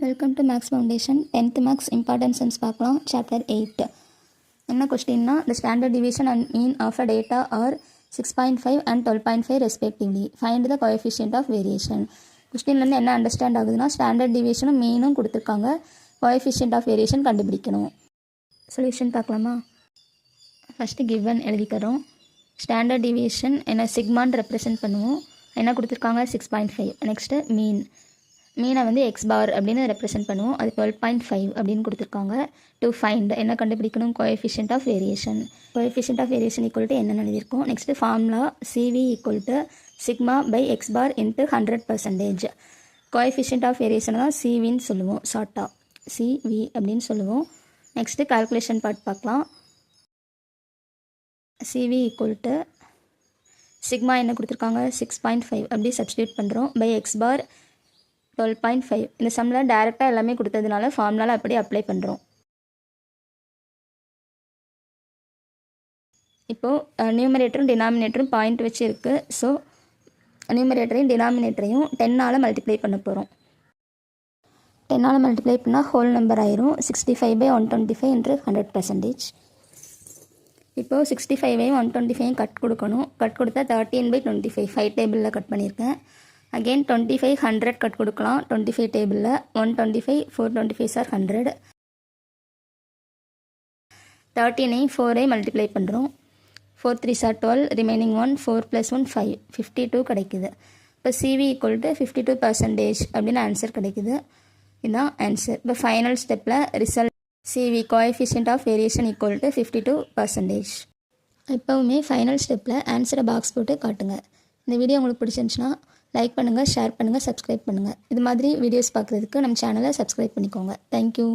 Welcome to maths foundation 10th maths important sums பார்க்கலாம். Chapter 8 என்ன கொஸ்டின்னா the standard deviation and mean of a data are 6.5 and 12.5 respectively. Find the coefficient of variation. கொஸ்டின்லேருந்து என்ன understand ஆகுதுன்னா standard டிவியேஷனும் மீனும் கொடுத்துருக்காங்க, coefficient of variation கண்டுபிடிக்கணும். Solution பார்க்கலாமா? First given எழுதிக்கிறோம். ஸ்டாண்டர்ட் டிவியேஷன் என்ன சிக்மான்னு ரெப்ரசென்ட் பண்ணுவோம். என்ன கொடுத்துருக்காங்க 6.5. நெக்ஸ்ட்டு மீனை வந்து எக்ஸ் பார் அப்படின்னு ரெப்ரசென்ட் பண்ணுவோம். அது 12.5 அப்படின்னு கொடுத்துருக்காங்க. டு ஃபைண்ட் என்ன கண்டுபிடிக்கணும், coefficient of variation. Coefficient of variation equal to என்னென்னு எழுதியிருக்கோம். Next formula CV equal to sigma by X bar into 100%. Coefficient of variation தான் சிவின்னு சொல்லுவோம், ஷார்ட்டாக சிவி அப்படின்னு சொல்லுவோம். நெக்ஸ்ட்டு கால்குலேஷன் பார்ட் பார்க்கலாம். சிவி ஈக்குவல் டு சிக்மா என்ன கொடுத்துருக்காங்க 6.5 அப்படி சப்ஸ்டியூட் பண்ணுறோம். By X bar 12.5. இந்த சம்மில் டேரெக்டாக எல்லாமே கொடுத்ததுனால ஃபார்முலாவில் அப்படியே அப்ளை பண்ணுறோம். இப்போது நியூமரேட்டரும் டினாமினேட்டரும் பாயிண்ட் வச்சு இருக்குது. ஸோ நியூமரேட்டரையும் டினாமினேட்டரையும் 10ஆல் மல்டிப்ளை பண்ண போகிறோம். 10ஆல் மல்டிப்ளை பண்ணால் ஹோல் நம்பர் ஆயிரும். 65/125 என்று 100%. இப்போது 65ஐயும் 125ஐயும் கட் கொடுக்கணும். கட் கொடுத்தா 13/25 5 டேபிளில் கட் பண்ணியிருக்கேன். அகெயின் 25 100 கட் கொடுக்கலாம் 25 டேபிளில். 125 425 ஆர் 100. 13ஐயும் 4ஐயும் மல்டிப்ளை பண்ணுறோம். 4 3s are 12, ரிமைனிங் 1 4 + 1 5 52 கிடைக்குது. இப்போ சிவி ஈக்குவல் டு 52% அப்படின்னு ஆன்சர் கிடைக்குது. இதுதான் ஆன்சர். இப்போ ஃபைனல் ஸ்டெப்பில் result CV coefficient of variation equal to 52%. எப்போவுமே ஃபைனல் ஸ்டெப்பில் ஆன்சரை பாக்ஸ் போட்டு காட்டுங்க. இந்த வீடியோ உங்களுக்கு பிடிச்சிருந்துச்சுன்னா லைக் பண்ணுங்கள், ஷேர் பண்ணுங்கள், சப்ஸ்கிரைப் பண்ணுங்கள். இது மாதிரி வீடியோஸ் பார்க்குறதுக்கு நம்ம சேனலை சப்ஸ்கிரைப் பண்ணிக்கோங்க. தேங்க்யூ.